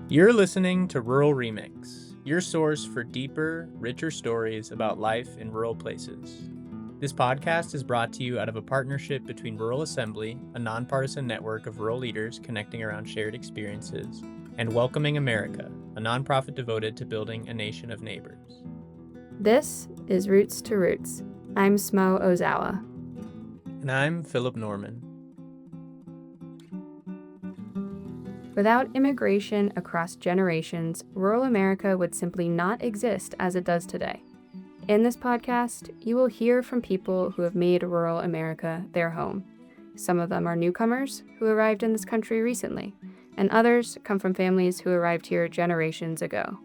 You're listening to Rural Remix, your source for deeper, richer stories about life in rural places. This podcast is brought to you out of a partnership between Rural Assembly, a nonpartisan network of rural leaders connecting around shared experiences, and Welcoming America, a nonprofit devoted to building a nation of neighbors. This is Roots to Roots. I'm Smo Ozawa. And I'm Philip Norman. Without immigration across generations, rural America would simply not exist as it does today. In this podcast, you will hear from people who have made rural America their home. Some of them are newcomers who arrived in this country recently, and others come from families who arrived here generations ago.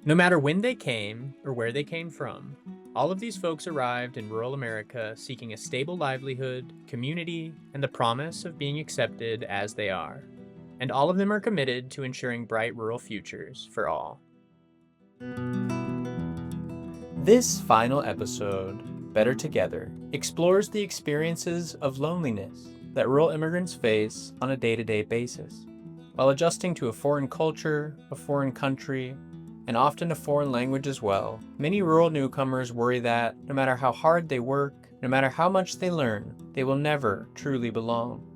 No matter when they came or where they came from, all of these folks arrived in rural America seeking a stable livelihood, community, and the promise of being accepted as they are. And all of them are committed to ensuring bright rural futures for all. This final episode, Better Together, explores the experiences of loneliness that rural immigrants face on a day-to-day basis. While adjusting to a foreign culture, a foreign country, and often a foreign language as well, many rural newcomers worry that no matter how hard they work, no matter how much they learn, they will never truly belong.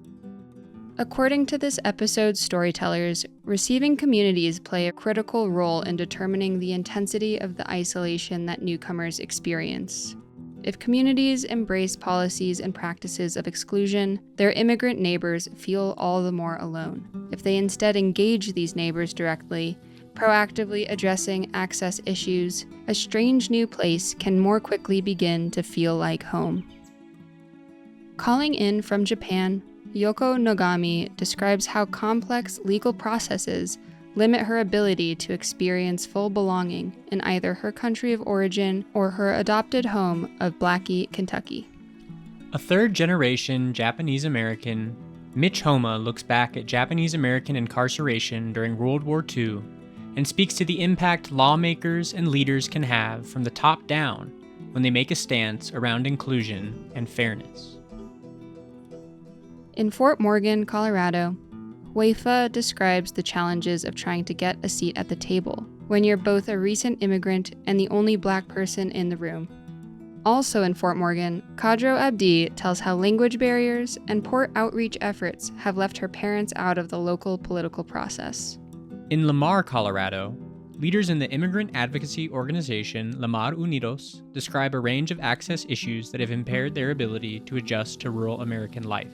According to this episode's storytellers, receiving communities play a critical role in determining the intensity of the isolation that newcomers experience. If communities embrace policies and practices of exclusion, their immigrant neighbors feel all the more alone. If they instead engage these neighbors directly, proactively addressing access issues, a strange new place can more quickly begin to feel like home. Calling in from Japan, Yoko Nogami describes how complex legal processes limit her ability to experience full belonging in either her country of origin or her adopted home of Blackie, Kentucky. A third-generation Japanese American, Mitch Homa looks back at Japanese American incarceration during World War II and speaks to the impact lawmakers and leaders can have from the top down when they make a stance around inclusion and fairness. In Fort Morgan, Colorado, Weifa describes the challenges of trying to get a seat at the table when you're both a recent immigrant and the only Black person in the room. Also in Fort Morgan, Kadro Abdi tells how language barriers and poor outreach efforts have left her parents out of the local political process. In Lamar, Colorado, leaders in the immigrant advocacy organization Lamar Unidos describe a range of access issues that have impaired their ability to adjust to rural American life.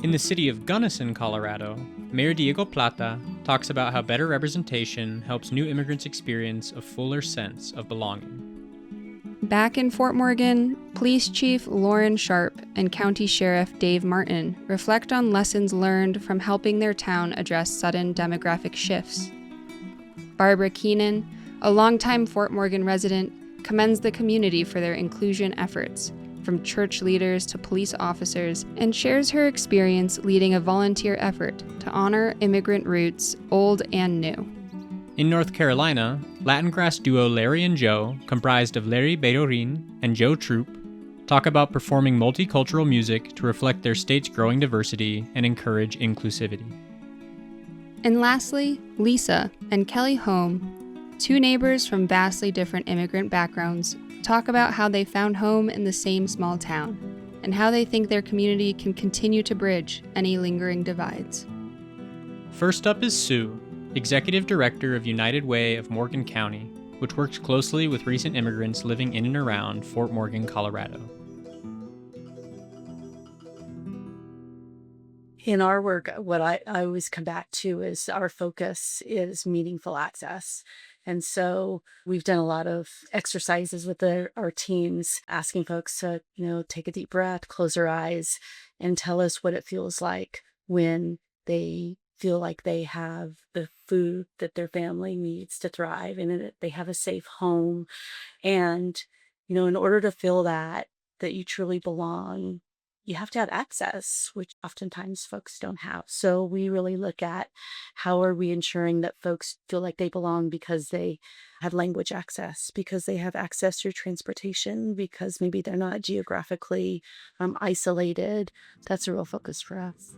In the city of Gunnison, Colorado, Mayor Diego Plata talks about how better representation helps new immigrants experience a fuller sense of belonging. Back in Fort Morgan, Police Chief Lauren Sharp and County Sheriff Dave Martin reflect on lessons learned from helping their town address sudden demographic shifts. Barbara Keenan, a longtime Fort Morgan resident, commends the community for their inclusion efforts, from church leaders to police officers, and shares her experience leading a volunteer effort to honor immigrant roots, old and new. In North Carolina, Latin grass duo Larry and Joe, comprised of Larry Beirorin and Joe Troop, talk about performing multicultural music to reflect their state's growing diversity and encourage inclusivity. And lastly, Lisa and Kelly Home, two neighbors from vastly different immigrant backgrounds, talk about how they found home in the same small town and how they think their community can continue to bridge any lingering divides. First up is Sue, Executive Director of United Way of Morgan County, which works closely with recent immigrants living in and around Fort Morgan, Colorado. In our work, what I always come back to is our focus is meaningful access. And so we've done a lot of exercises with our teams, asking folks to, take a deep breath, close their eyes, and tell us what it feels like when they feel like they have the food that their family needs to thrive and that they have a safe home. And, in order to feel that you truly belong, you have to have access, which oftentimes folks don't have. So we really look at how are we ensuring that folks feel like they belong because they have language access, because they have access to transportation, because maybe they're not geographically isolated. That's a real focus for us.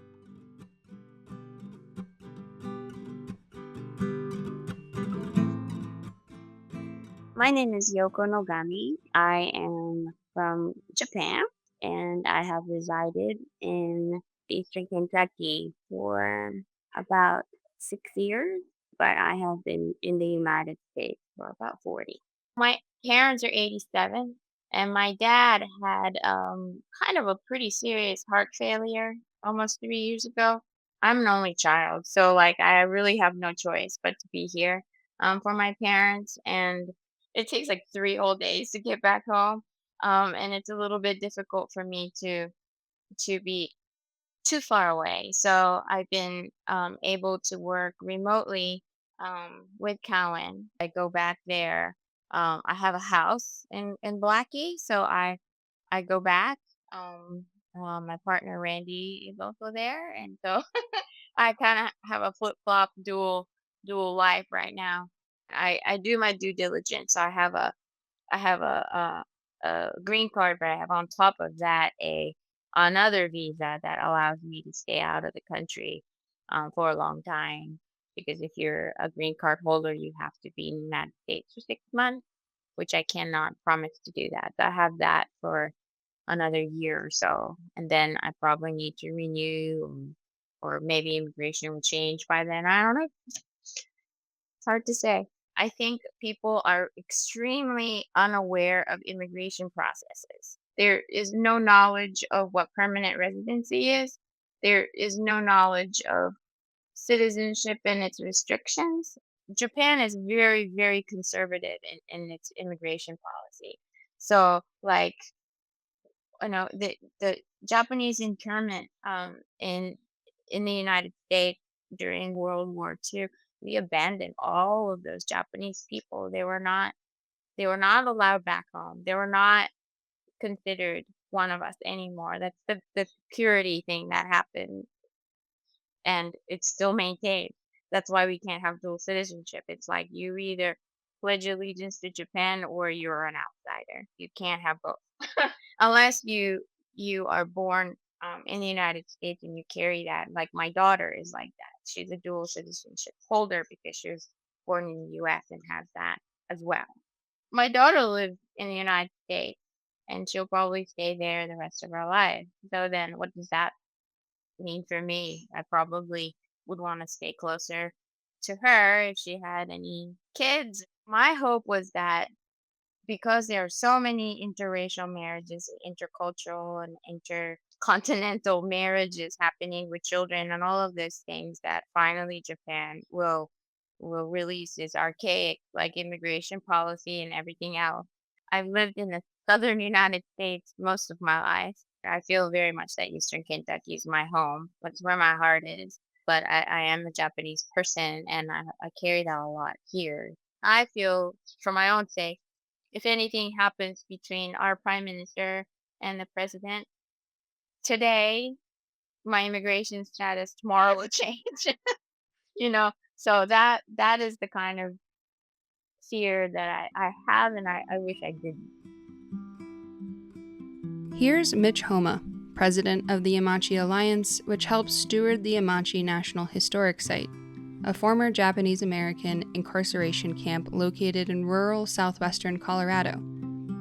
My name is Yoko Nogami. I am from Japan and I have resided in Eastern Kentucky for about 6 years, but I have been in the United States for about 40. My parents are 87 and my dad had kind of a pretty serious heart failure almost 3 years ago. I'm an only child, so like I really have no choice but to be here for my parents, and it takes like 3 whole days to get back home, and it's a little bit difficult for me to be too far away. So I've been able to work remotely with Cowan. I go back there. I have a house in Blackie, so I go back. Um, my partner Randy is also there, and so I kind of have a flip flop dual life right now. I do my due diligence. I have a green card, but I have on top of that a another visa that allows me to stay out of the country for a long time. Because if you're a green card holder, you have to be in the United States for 6 months, which I cannot promise to do that. So I have that for another year or so, and then I probably need to renew, or maybe immigration will change by then. I don't know. It's hard to say. I think people are extremely unaware of immigration processes. There is no knowledge of what permanent residency is. There is no knowledge of citizenship and its restrictions. Japan is very, very conservative in its immigration policy. So, like, the Japanese internment in the United States during World War II, we abandoned all of those Japanese people. They were not allowed back home. They were not considered one of us anymore. That's the security thing that happened, and it's still maintained. That's why we can't have dual citizenship. It's like you either pledge allegiance to Japan or you're an outsider. You can't have both. Unless you are born in the United States and you carry that. Like my daughter is like that. She's a dual citizenship holder because she was born in the US and has that as well. My daughter lives in the United States and she'll probably stay there the rest of her life. So then what does that mean for me? I probably would want to stay closer to her if she had any kids. My hope was that because there are so many interracial marriages and intercultural and intercontinental marriages happening with children and all of those things, that finally Japan will release its archaic like immigration policy and everything else. I've lived in the southern United States most of my life. I feel very much that Eastern Kentucky is my home. That's where my heart is. But I am a Japanese person and I carry that a lot here. I feel, for my own sake, if anything happens between our prime minister and the president today, my immigration status tomorrow will change. So that is the kind of fear that I have, and I wish I didn't. Here's Mitch Homa, president of the Yamachi Alliance, which helps steward the Yamachi National Historic Site, a former Japanese American incarceration camp located in rural southwestern Colorado,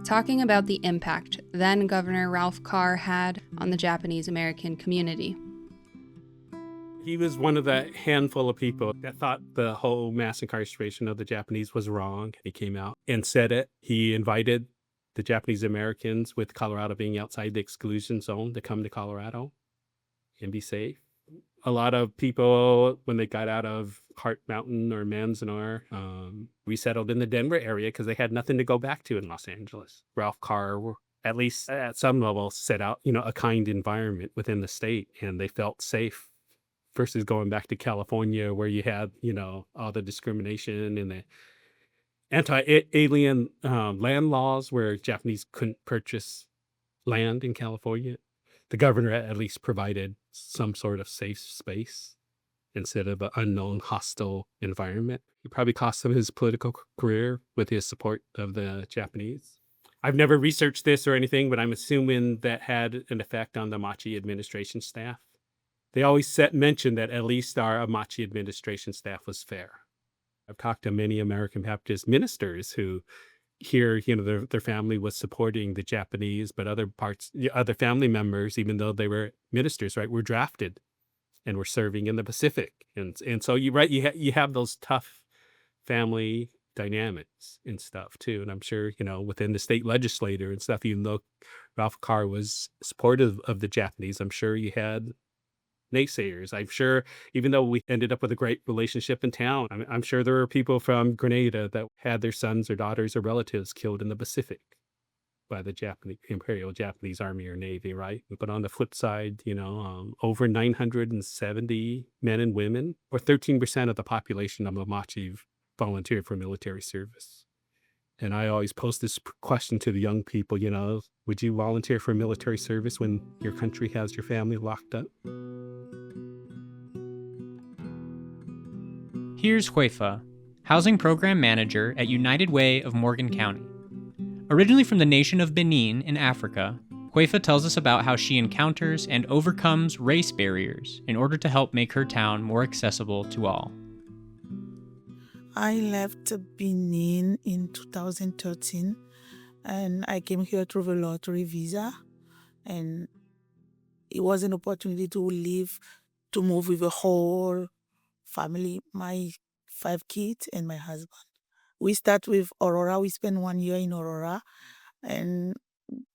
talking about the impact then Governor Ralph Carr had on the Japanese American community. He was one of the handful of people that thought the whole mass incarceration of the Japanese was wrong. He came out and said it. He invited the Japanese Americans, with Colorado being outside the exclusion zone, to come to Colorado and be safe. A lot of people, when they got out of Heart Mountain or Manzanar, resettled in the Denver area because they had nothing to go back to in Los Angeles. Ralph Carr, at least at some level, set out, a kind environment within the state, and they felt safe versus going back to California where you had, all the discrimination and the anti-alien land laws where Japanese couldn't purchase land in California. The governor at least provided some sort of safe space instead of an unknown hostile environment. He probably cost him his political career with his support of the Japanese. I've never researched this or anything, but I'm assuming that had an effect on the Machi administration staff. They always mention that at least our Machi administration staff was fair. I've talked to many American Baptist ministers who here, their family was supporting the Japanese, but other family members, even though they were ministers, right, were drafted and were serving in the Pacific. And so you have those tough family dynamics and stuff too. And I'm sure, within the state legislature and stuff, even though Ralph Carr was supportive of the Japanese, I'm sure you had naysayers. I'm sure, even though we ended up with a great relationship in town, I'm sure there were people from Grenada that had their sons or daughters or relatives killed in the Pacific by the Imperial Japanese Army or Navy, right? But on the flip side, over 970 men and women, or 13% of the population of Mamachi, volunteered for military service. And I always pose this question to the young people, would you volunteer for military service when your country has your family locked up? Here's Huefa, Housing Program Manager at United Way of Morgan County. Originally from the nation of Benin in Africa, Huefa tells us about how she encounters and overcomes race barriers in order to help make her town more accessible to all. I left Benin in 2013 and I came here through the lottery visa, and it was an opportunity to move with a whole family, my 5 kids and my husband. We start with Aurora. We spent 1 year in Aurora, and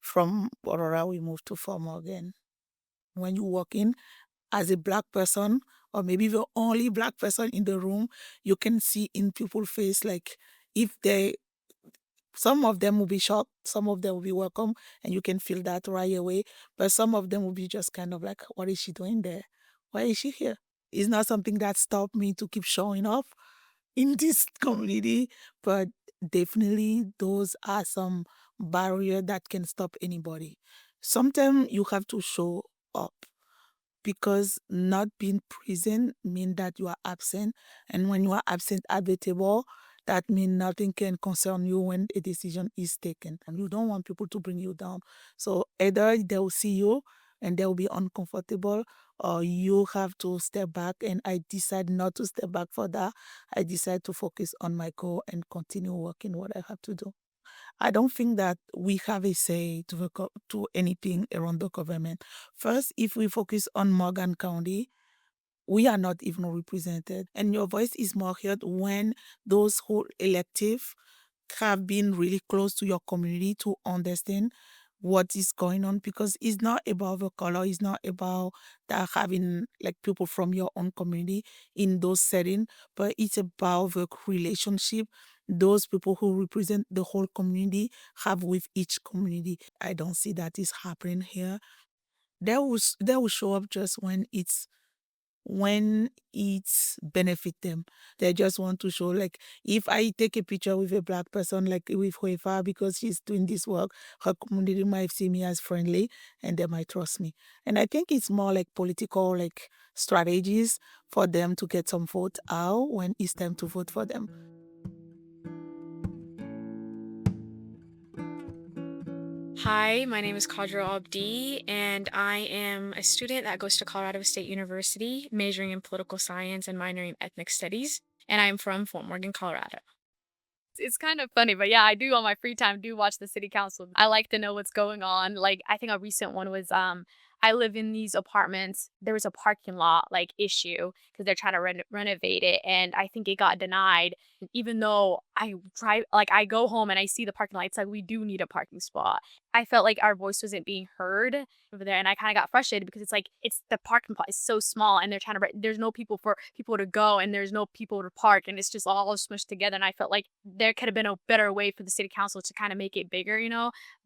from Aurora we moved to Fort Morgan. When you walk in as a Black person, or maybe the only Black person in the room, you can see in people's face, like, some of them will be shocked, some of them will be welcome, and you can feel that right away. But some of them will be just kind of like, what is she doing there? Why is she here? It's not something that stopped me to keep showing up in this community, but definitely those are some barriers that can stop anybody. Sometimes you have to show up, because not being present means that you are absent. And when you are absent at the table, that means nothing can concern you when a decision is taken. And you don't want people to bring you down. So either they will see you and they will be uncomfortable, or you have to step back. And I decide not to step back for that. I decide to focus on my goal and continue working what I have to do. I don't think that we have a say to anything around the government. First, if we focus on Morgan County, we are not even represented. And your voice is more heard when those who elective have been really close to your community to understand what is going on, because it's not about the color, it's not about that having like people from your own community in those settings, but it's about the relationship those people who represent the whole community have with each community. I don't see that is happening here. They will show up just when it's benefit them. They just want to show, like, if I take a picture with a Black person, like with Huefa, because she's doing this work, her community might see me as friendly and they might trust me. And I think it's more like political, like, strategies for them to get some vote out when it's time to vote for them. Hi, my name is Kadra Abdi, and I am a student that goes to Colorado State University, majoring in political science and minoring in ethnic studies, and I'm from Fort Morgan, Colorado. It's kind of funny, but yeah, I do on my free time do watch the city council. I like to know what's going on. Like, I think a recent one was I live in these apartments. There was a parking lot like issue because they're trying to renovate it, and I think it got denied. Even though I go home and I see the parking lot, it's like we do need a parking spot. I felt like our voice wasn't being heard over there, and I kind of got frustrated because it's like the parking lot is so small, and they're trying to there's no people for people to go, and there's no people to park, and it's just all smushed together. And I felt like there could have been a better way for the city council to kind of make it bigger,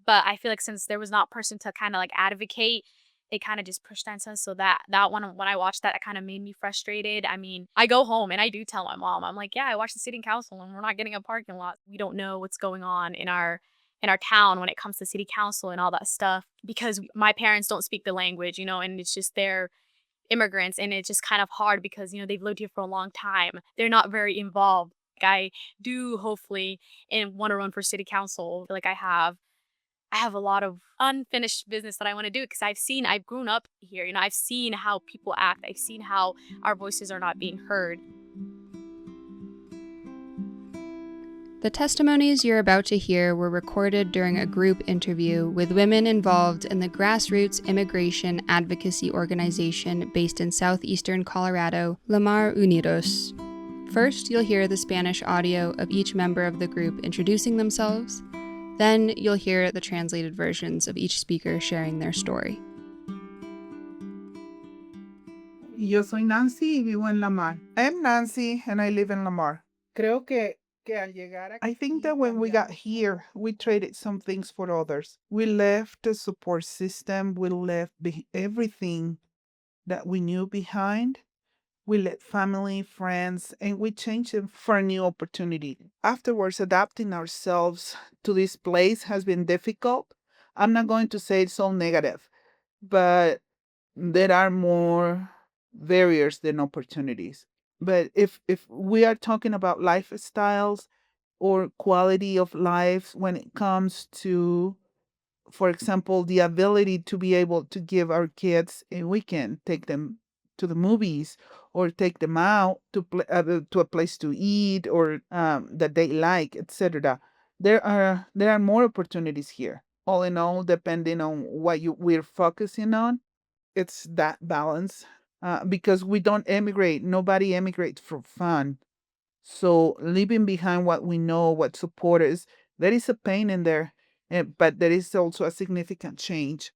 But I feel like since there was not a person to kind of like advocate, they kind of just pushed that. So that one, when I watched that, it kind of made me frustrated. I mean, I go home and I do tell my mom, I'm like, yeah, I watched the city council and we're not getting a parking lot. We don't know what's going on in our town when it comes to city council and all that stuff, because my parents don't speak the language, and it's just they're immigrants, and it's just kind of hard because, they've lived here for a long time. They're not very involved. I do hopefully and want to run for city council. Like I have a lot of unfinished business that I want to do because I've grown up here, I've seen how people act. I've seen how our voices are not being heard. The testimonies you're about to hear were recorded during a group interview with women involved in the grassroots immigration advocacy organization based in southeastern Colorado, Lamar Unidos. First, you'll hear the Spanish audio of each member of the group introducing themselves. Then, you'll hear the translated versions of each speaker sharing their story. Yo soy Nancy y vivo en Lamar. I'm Nancy and I live in Lamar. I think that when we got here, we traded some things for others. We left the support system, we left everything that we knew behind. We let family, friends, and we changed them for a new opportunity. Afterwards, adapting ourselves to this place has been difficult. I'm not going to say it's all negative, but there are more barriers than opportunities. But if we are talking about lifestyles or quality of life when it comes to, for example, the ability to be able to give our kids a weekend, take them to the movies or take them out to a place to eat or that they like, etc. There are more opportunities here. All in all, depending on what we're focusing on, it's that balance because we don't emigrate. Nobody emigrates for fun. So leaving behind what we know, what support is, there is a pain in there, but there is also a significant change.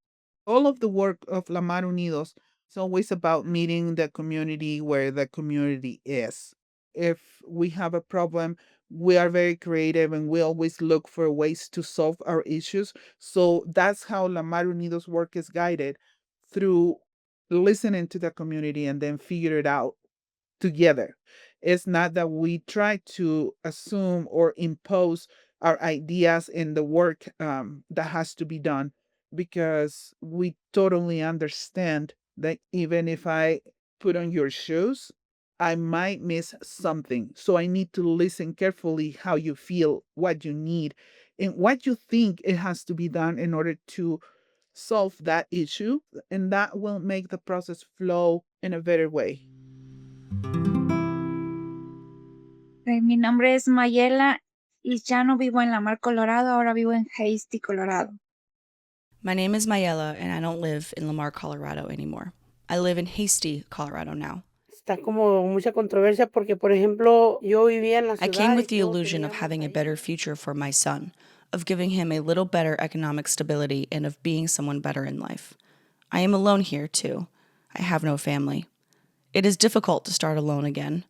All of the work of La Mar Unidos is always about meeting the community where the community is. If we have a problem, we are very creative and we always look for ways to solve our issues. So that's how La Mar Unidos work is guided through listening to the community and then figure it out together. It's not that we try to assume or impose our ideas in the work that has to be done because we totally understand that even if I put on your shoes, I might miss something. So I need to listen carefully how you feel, what you need, and what you think it has to be done in order to solve that issue. And that will make the process flow in a better way. Mi nombre es Mayela y ya no vivo en Lamar, Colorado, ahora vivo en Hasty, Colorado. My name is Mayela, and I don't live in Lamar, Colorado anymore. I live in Hasty, Colorado now. Está como mucha controversia porque, por ejemplo, yo vivía en la I ciudad. came with y the todos illusion of teníamos having a ahí. better future for my son, of giving him a little better economic stability, and of being someone better in life. I am alone here, too. I have no family. It is difficult to start alone again.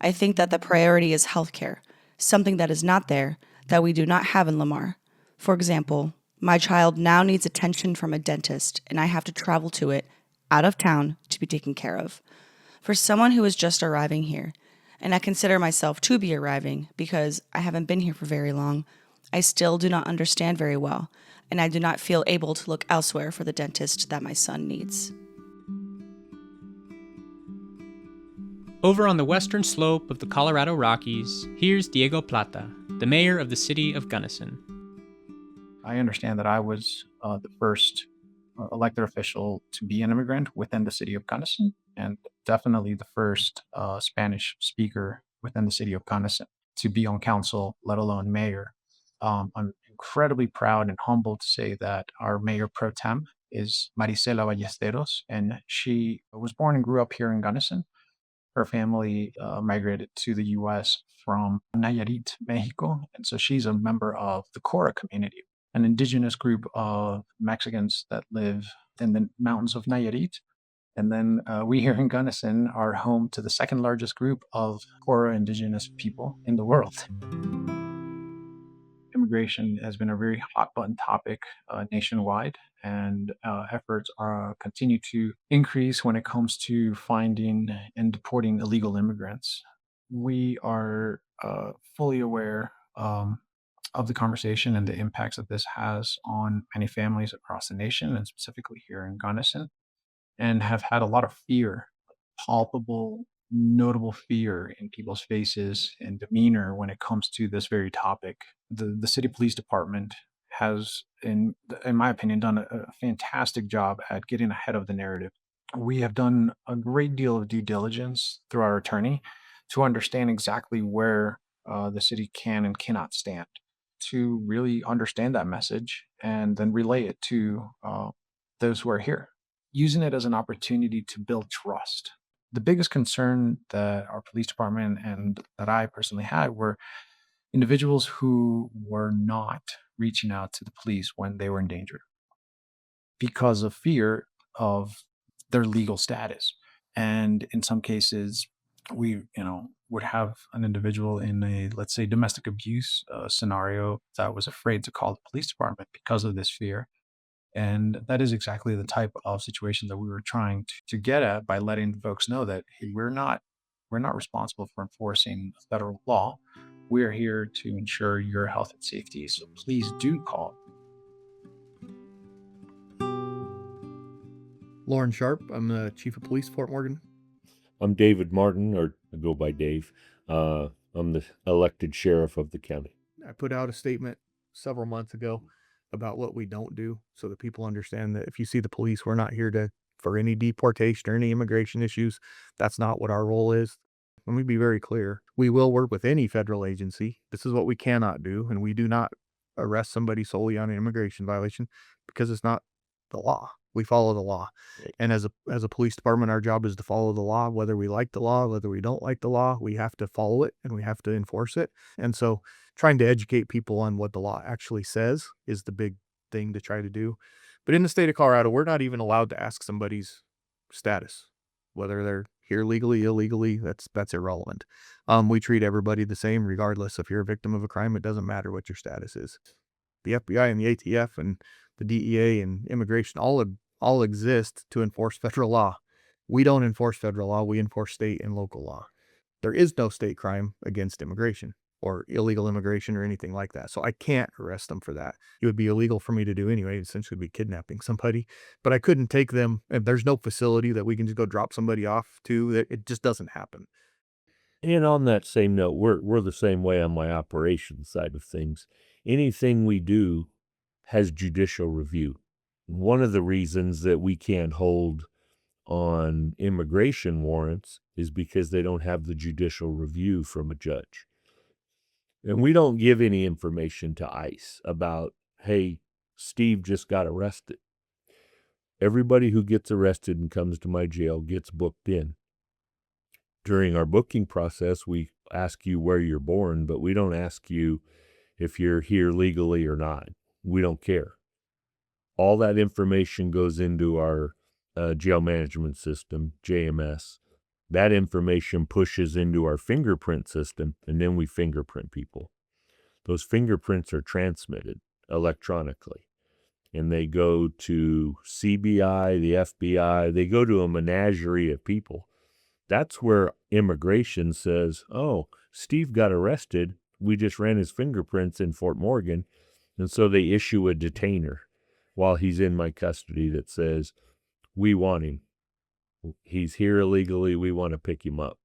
I think that the priority is healthcare, something that is not there, that we do not have in Lamar. For example, my child now needs attention from a dentist, and I have to travel to it, out of town, to be taken care of. For someone who is just arriving here, and I consider myself to be arriving because I haven't been here for very long, I still do not understand very well, and I do not feel able to look elsewhere for the dentist that my son needs. Over on the western slope of the Colorado Rockies, here's Diego Plata, the mayor of the city of Gunnison. I understand that I was the first elected official to be an immigrant within the city of Gunnison, and definitely the first Spanish speaker within the city of Gunnison to be on council, let alone mayor. I'm incredibly proud and humbled to say that our mayor pro tem is Marisela Ballesteros, and she was born and grew up here in Gunnison. Her family migrated to the U.S. from Nayarit, Mexico, and so she's a member of the Cora community, an indigenous group of Mexicans that live in the mountains of Nayarit. And then we here in Gunnison are home to the second largest group of Cora indigenous people in the world. Immigration has been a very hot button topic nationwide, and efforts continue to increase when it comes to finding and deporting illegal immigrants. We are fully aware of the conversation and the impacts that this has on many families across the nation, and specifically here in Gunnison, and have had a lot of fear, palpable, notable fear in people's faces and demeanor when it comes to this very topic. The city police department has, in my opinion, done a fantastic job at getting ahead of the narrative. We have done a great deal of due diligence through our attorney to understand exactly where the city can and cannot stand, to really understand that message and then relay it to those who are here, using it as an opportunity to build trust. The biggest concern that our police department and that I personally had were individuals who were not reaching out to the police when they were in danger because of fear of their legal status. And in some cases, we, would have an individual in a, let's say, domestic abuse scenario that was afraid to call the police department because of this fear. And that is exactly the type of situation that we were trying to get at by letting folks know that, hey, we're not responsible for enforcing federal law. We're here to ensure your health and safety. So please do call. Lauren Sharp, I'm the Chief of Police, Fort Morgan. I'm David Martin, or I go by Dave. I'm the elected sheriff of the county. I put out a statement several months ago about what we don't do so that people understand that if you see the police, we're not here for any deportation or any immigration issues. That's not what our role is. Let me be very clear. We will work with any federal agency. This is what we cannot do, and we do not arrest somebody solely on an immigration violation because it's not the law. We follow the law. And as a police department, our job is to follow the law, whether we like the law, whether we don't like the law, we have to follow it and we have to enforce it. And so trying to educate people on what the law actually says is the big thing to try to do. But in the state of Colorado, we're not even allowed to ask somebody's status, whether they're here legally, illegally, that's irrelevant. We treat everybody the same, regardless. If you're a victim of a crime, it doesn't matter what your status is. The FBI and the ATF and the DEA and immigration all exist to enforce federal law. We don't enforce federal law. We enforce state and local law. There is no state crime against immigration or illegal immigration or anything like that. So I can't arrest them for that. It would be illegal for me to do anyway. It'd essentially be kidnapping somebody, but I couldn't take them. And there's no facility that we can just go drop somebody off to. It just doesn't happen. And on that same note, we're the same way on my operations side of things. Anything we do has judicial review. One of the reasons that we can't hold on immigration warrants is because they don't have the judicial review from a judge. And we don't give any information to ICE about, hey, Steve just got arrested. Everybody who gets arrested and comes to my jail gets booked in. During our booking process, we ask you where you're born, but we don't ask you if you're here legally or not. We don't care. All that information goes into our jail management system, JMS. That information pushes into our fingerprint system, and then we fingerprint people. Those fingerprints are transmitted electronically, and they go to CBI, the FBI. They go to a menagerie of people. That's where immigration says, oh, Steve got arrested. We just ran his fingerprints in Fort Morgan, and so they issue a detainer while he's in my custody that says, we want him. He's here illegally. We want to pick him up.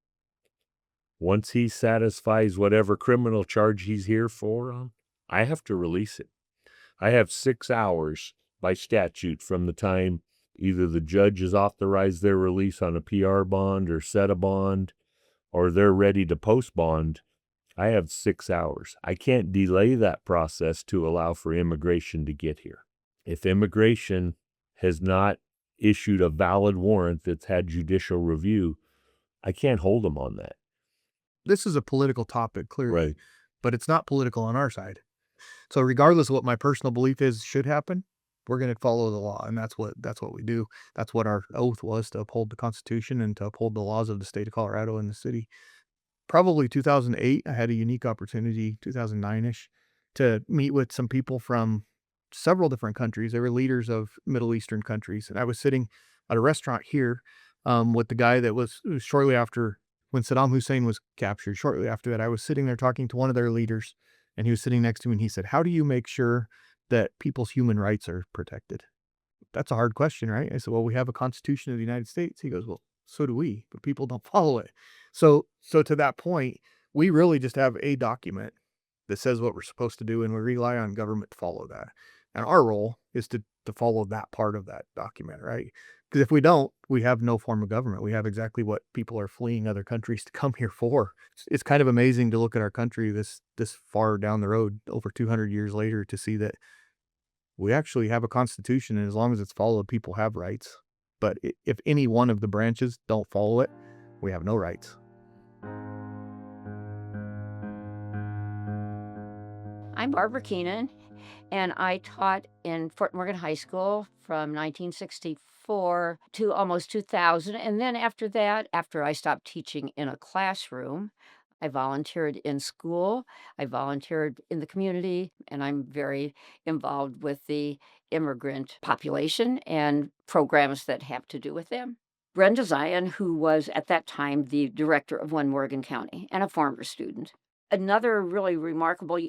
Once he satisfies whatever criminal charge he's here for, I have to release him. I have 6 hours by statute from the time either the judge has authorized their release on a PR bond or set a bond, or they're ready to post bond. I have 6 hours. I can't delay that process to allow for immigration to get here. If immigration has not issued a valid warrant that's had judicial review, I can't hold them on that. This is a political topic, clearly, Right. But it's not political on our side. So regardless of what my personal belief is should happen, we're going to follow the law, and that's what we do. That's what our oath was, to uphold the Constitution and to uphold the laws of the state of Colorado and the city. Probably 2008, I had a unique opportunity, 2009-ish, to meet with some people from several different countries. They were leaders of Middle Eastern countries, and I was sitting at a restaurant here with the guy that was shortly after when Saddam Hussein was captured. Shortly after that, I was sitting there talking to one of their leaders, and he was sitting next to me, and he said, how do you make sure that people's human rights are protected? That's a hard question, right? I said, well, we have a Constitution of the United States. He goes, well, so do we, but people don't follow it. So to that point, we really just have a document that says what we're supposed to do, and we rely on government to follow that. And our role is to follow that part of that document, right? Because if we don't, we have no form of government. We have exactly what people are fleeing other countries to come here for. It's kind of amazing to look at our country this far down the road, over 200 years later, to see that we actually have a constitution, and as long as it's followed, people have rights. But if any one of the branches don't follow it, we have no rights. I'm Barbara Keenan, and I taught in Fort Morgan High School from 1964 to almost 2000. And then after that, after I stopped teaching in a classroom, I volunteered in school, I volunteered in the community, and I'm very involved with the immigrant population and programs that have to do with them. Brenda Zion, who was at that time the director of One Morgan County and a former student. Another really remarkable,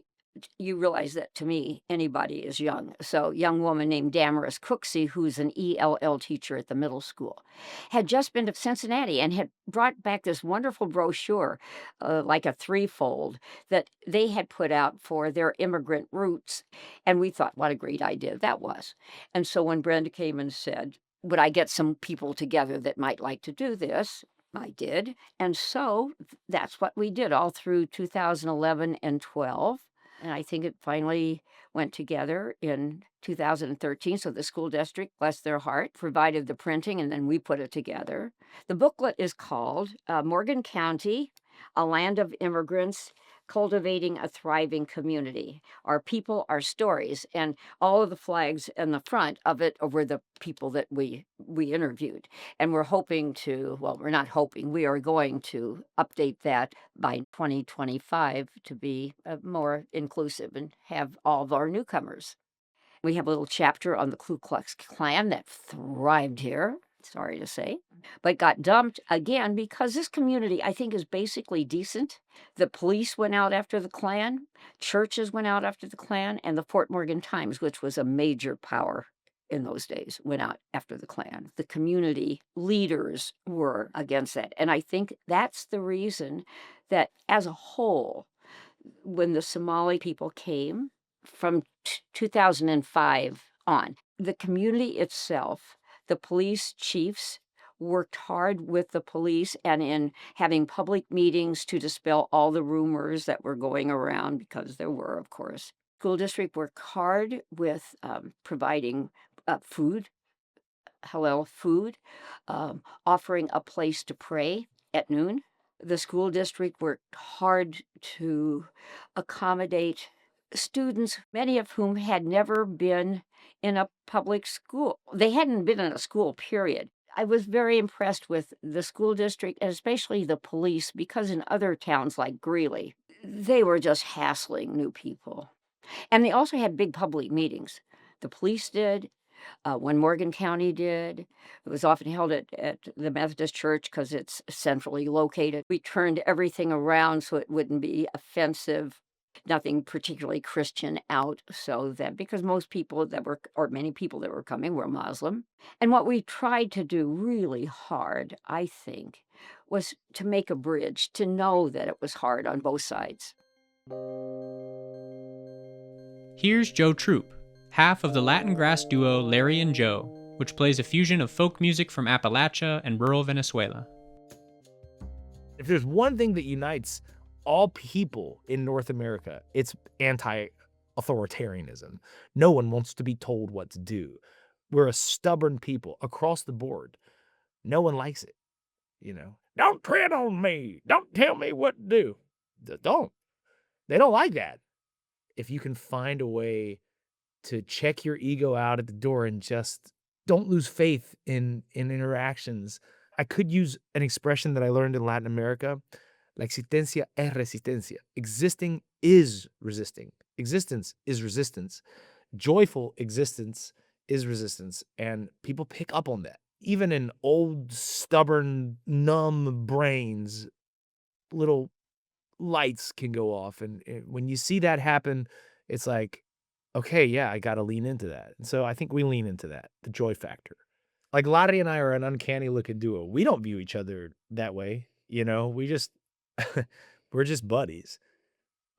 you realize that to me, anybody is young. So, a young woman named Damaris Cooksey, who's an ELL teacher at the middle school, had just been to Cincinnati and had brought back this wonderful brochure, like a threefold, that they had put out for their immigrant roots. And we thought, what a great idea that was. And so, when Brenda came and said, would I get some people together that might like to do this? I did. And so that's what we did all through 2011 and 12. And I think it finally went together in 2013. So the school district, bless their heart, provided the printing, and then we put it together. The booklet is called Morgan County, A Land of Immigrants, Cultivating a Thriving Community. Our People, Our Stories. And all of the flags in the front of it were the people that we interviewed. And we're hoping to, well, we're not hoping, we are going to update that by 2025 to be more inclusive and have all of our newcomers. We have a little chapter on the Ku Klux Klan that thrived here, sorry to say, but got dumped again because this community, I think, is basically decent. The police went out after the Klan, churches went out after the Klan, and the Fort Morgan Times, which was a major power in those days, went out after the Klan. The community leaders were against that. And I think that's the reason that, as a whole, when the Somali people came from 2005 on, the community itself, the police chiefs worked hard with the police and in having public meetings to dispel all the rumors that were going around, because there were, of course. School district worked hard with providing food, halal food, offering a place to pray at noon. The school district worked hard to accommodate students, many of whom had never been in a public school. They hadn't been in a school, period. I was very impressed with the school district, and especially the police, because in other towns like Greeley, they were just hassling new people. And they also had big public meetings. The police did. When Morgan County did. It was often held at the Methodist Church because it's centrally located. We turned everything around so it wouldn't be offensive, nothing particularly Christian out, so that because most people that were, or many people that were coming, were Muslim. And what we tried to do really hard, I think, was to make a bridge, to know that it was hard on both sides. Here's Joe Troop, half of the Latin grass duo Larry and Joe, which plays a fusion of folk music from Appalachia and rural Venezuela. If there's one thing that unites all people in North America, it's anti-authoritarianism. No one wants to be told what to do. We're a stubborn people across the board. No one likes it, you know. Don't tread on me. Don't tell me what to do. Don't. They don't like that. If you can find a way to check your ego out at the door and just don't lose faith in interactions. I could use an expression that I learned in Latin America. La existencia es resistencia. Existing is resisting. Existence is resistance. Joyful existence is resistance. And people pick up on that. Even in old, stubborn, numb brains, little lights can go off. And when you see that happen, it's like, okay, yeah, I got to lean into that. And so I think we lean into that, the joy factor. Like Lottie and I are an uncanny looking duo. We don't view each other that way. You know, we're just buddies.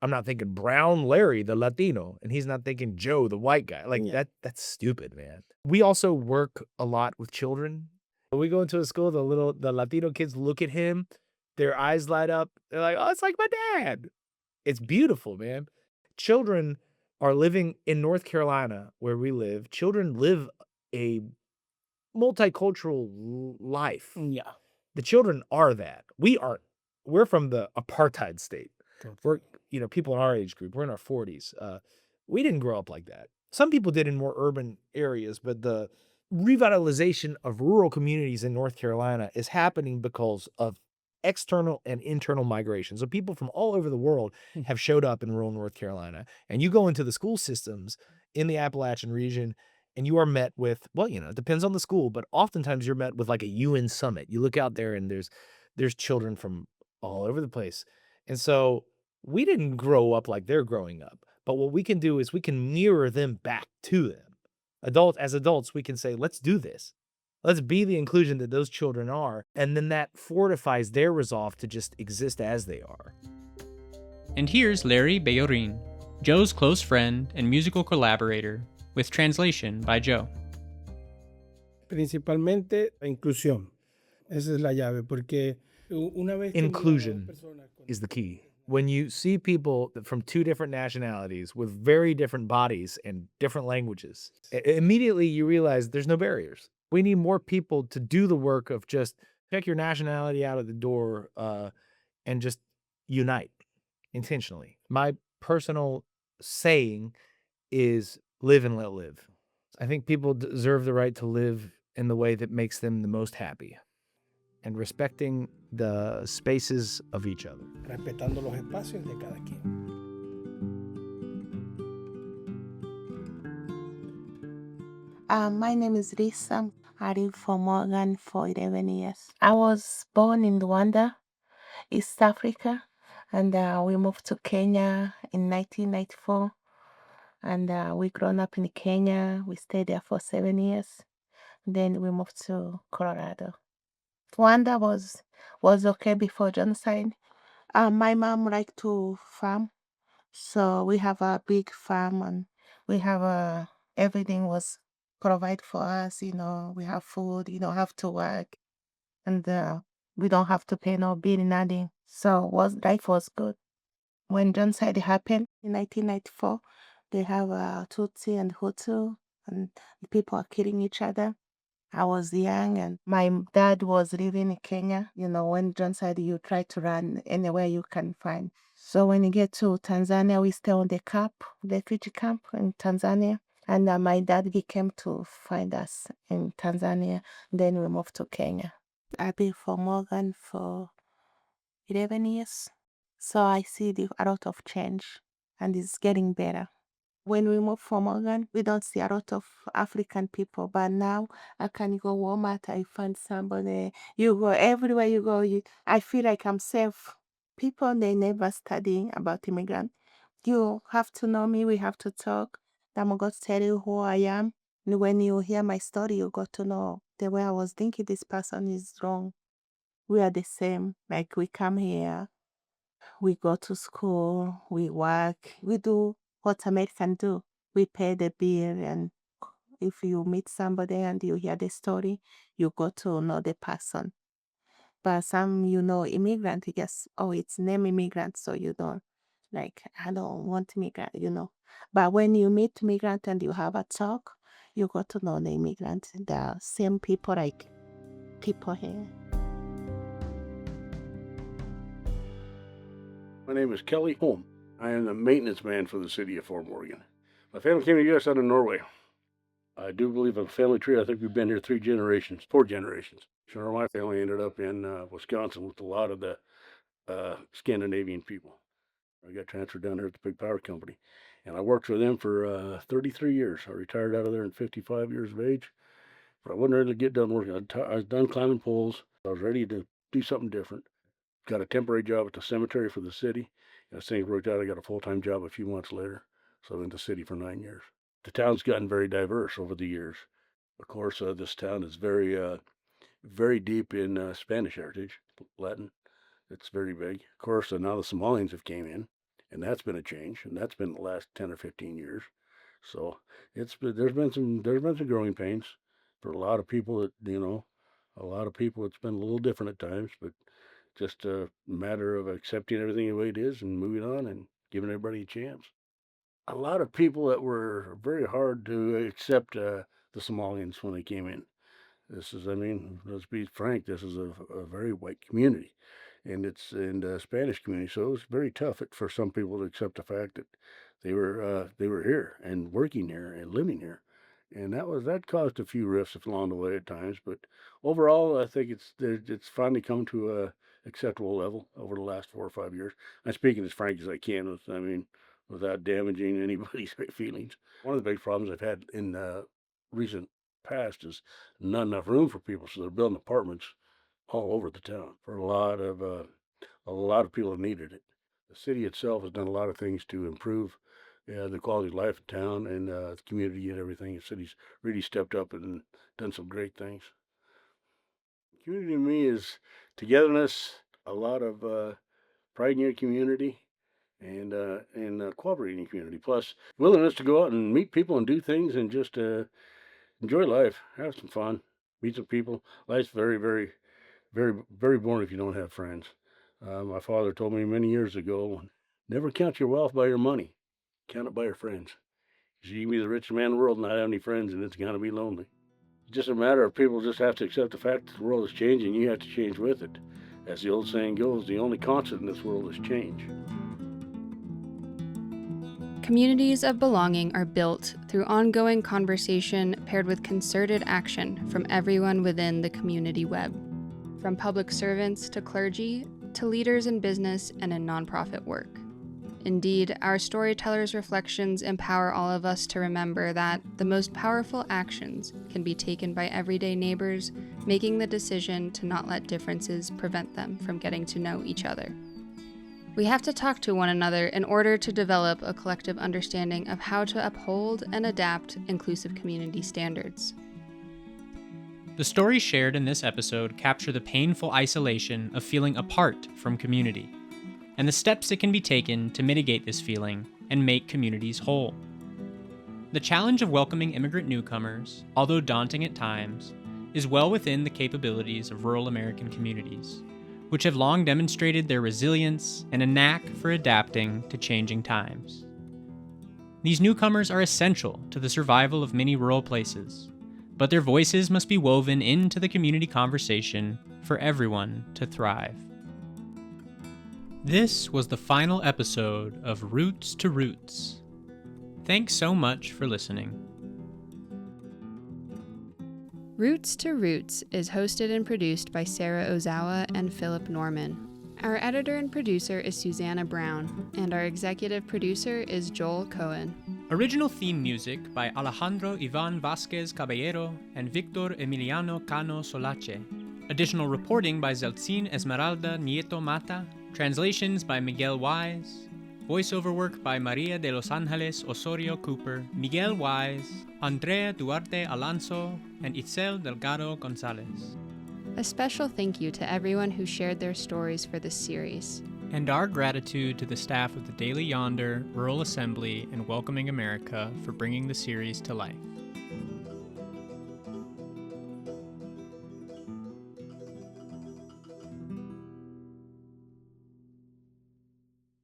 I'm not thinking Brown Larry, the Latino, and he's not thinking Joe, the white guy. Like that's stupid, man. We also work a lot with children When we go into a school, the Latino kids look at him, their eyes light up. They're like, "Oh, it's like my dad." It's beautiful, man. Children are living in North Carolina, where we live. Children live a multicultural life. Yeah. The children are that. We aren't. We're from the apartheid state. We're, people in our age group, we're in our 40s. We didn't grow up like that. Some people did in more urban areas, but the revitalization of rural communities in North Carolina is happening because of external and internal migration. So people from all over the world have showed up in rural North Carolina. And you go into the school systems in the Appalachian region, and you are met with, well, it depends on the school, but oftentimes you're met with like a UN summit. You look out there and there's children from all over the place. And so we didn't grow up like they're growing up. But what we can do is we can mirror them back to them. As adults, we can say, let's do this. Let's be the inclusion that those children are. And then that fortifies their resolve to just exist as they are. And here's Larry Bayorin, Joe's close friend and musical collaborator, with translation by Joe. Principalmente la inclusión. Esa es la llave, porque una vez que Inclusion is the key. When you see people from two different nationalities with very different bodies and different languages, immediately you realize there's no barriers. We need more people to do the work of just check your nationality out at the door and just unite intentionally. My personal saying is live and let live. I think people deserve the right to live in the way that makes them the most happy, and respecting the spaces of each other. respetando los espacios de cada quien. My name is Risa. I live for Morgan for 11 years. I was born in Rwanda, East Africa, and we moved to Kenya in 1994. And we grown up in Kenya. We stayed there for 7 years. Then we moved to Colorado. Rwanda was okay before genocide. My mom liked to farm, so we have a big farm, and we have everything was provided for us. We have food. You don't have to work, and we don't have to pay no bill, nothing. So life was good. When genocide happened in 1994, they have Tutsi and Hutu, and people are killing each other. I was young, and my dad was living in Kenya. When genocide, you try to run anywhere you can find. So when you get to Tanzania, we stay on the refugee camp in Tanzania. And my dad, he came to find us in Tanzania. Then we moved to Kenya. I've been for Morgan for 11 years. So I see a lot of change, and it's getting better. When we moved from Morgan, we don't see a lot of African people, but now I can go Walmart, I find somebody. You go everywhere you go, I feel like I'm safe. People, they never study about immigrant. You have to know me, we have to talk. I'm going to tell you who I am. And when you hear my story, you got to know the way I was thinking this person is wrong. We are the same. Like, we come here, we go to school, we work, we do what Americans do. We pay the bill, and if you meet somebody and you hear the story, you go to know the person. But some, immigrant, you guess, oh, it's name immigrant, so you don't, like, I don't want immigrant. But when you meet immigrant and you have a talk, you got to know the immigrant, the same people like people here. My name is Kelly Holm. I am the maintenance man for the city of Fort Morgan. My family came to the U.S. out of Norway. I do believe a family tree. I think we've been here 4 generations. Sure, my family ended up in Wisconsin with a lot of the Scandinavian people. I got transferred down there at the big power company, and I worked for them for 33 years. I retired out of there at 55 years of age, but I wasn't ready to get done working. I was done climbing poles. I was ready to do something different. Got a temporary job at the cemetery for the city. As things worked out, I got a full-time job a few months later. So I was in the city for 9 years. The town's gotten very diverse over the years. Of course, this town is very deep in Spanish heritage, Latin. It's very big. Of course, now the Somalians have came in, and that's been a change, and that's been the last 10 or 15 years. So there's been some growing pains for a lot of people that A lot of people, it's been a little different at times, but just a matter of accepting everything the way it is and moving on and giving everybody a chance. A lot of people that were very hard to accept the Somalians when they came in. This is, I mean, let's be frank, this is a very white community, and it's in the Spanish community, so it was very tough for some people to accept the fact that they were here and working here and living here, and that caused a few rifts along the way at times. But overall, I think it's finally come to a acceptable level over the last 4 or 5 years. I'm speaking as frank as I can, without damaging anybody's feelings. One of the big problems I've had in recent past is not enough room for people, so they're building apartments all over the town for a lot of people that needed it. The city itself has done a lot of things to improve the quality of life in town and the community and everything. The city's really stepped up and done some great things. Community to me is togetherness, a lot of pride in your community, and cooperating in your community. Plus, willingness to go out and meet people and do things and just enjoy life, have some fun, meet some people. Life's very, very, very, very boring if you don't have friends. My father told me many years ago, never count your wealth by your money, count it by your friends. You can be the richest man in the world and not have any friends, and it's going to be lonely. It's just a matter of people just have to accept the fact that the world is changing. You have to change with it. As the old saying goes, the only constant in this world is change. Communities of belonging are built through ongoing conversation paired with concerted action from everyone within the community web, from public servants to clergy to leaders in business and in nonprofit work. Indeed, our storytellers' reflections empower all of us to remember that the most powerful actions can be taken by everyday neighbors, making the decision to not let differences prevent them from getting to know each other. We have to talk to one another in order to develop a collective understanding of how to uphold and adapt inclusive community standards. The stories shared in this episode capture the painful isolation of feeling apart from community, and the steps that can be taken to mitigate this feeling and make communities whole. The challenge of welcoming immigrant newcomers, although daunting at times, is well within the capabilities of rural American communities, which have long demonstrated their resilience and a knack for adapting to changing times. These newcomers are essential to the survival of many rural places, but their voices must be woven into the community conversation for everyone to thrive. This was the final episode of Roots to Roots. Thanks so much for listening. Roots to Roots is hosted and produced by Sarah Ozawa and Philip Norman. Our editor and producer is Susanna Brown, and our executive producer is Joel Cohen. Original theme music by Alejandro Ivan Vasquez Caballero and Victor Emiliano Cano Solache. Additional reporting by Zeltzin Esmeralda Nieto Mata. Translations by Miguel Wise. Voiceover work by Maria de los Angeles Osorio Cooper, Miguel Wise, Andrea Duarte Alonso, and Itzel Delgado Gonzalez. A special thank you to everyone who shared their stories for this series. And our gratitude to the staff of the Daily Yonder, Rural Assembly, and Welcoming America for bringing the series to life.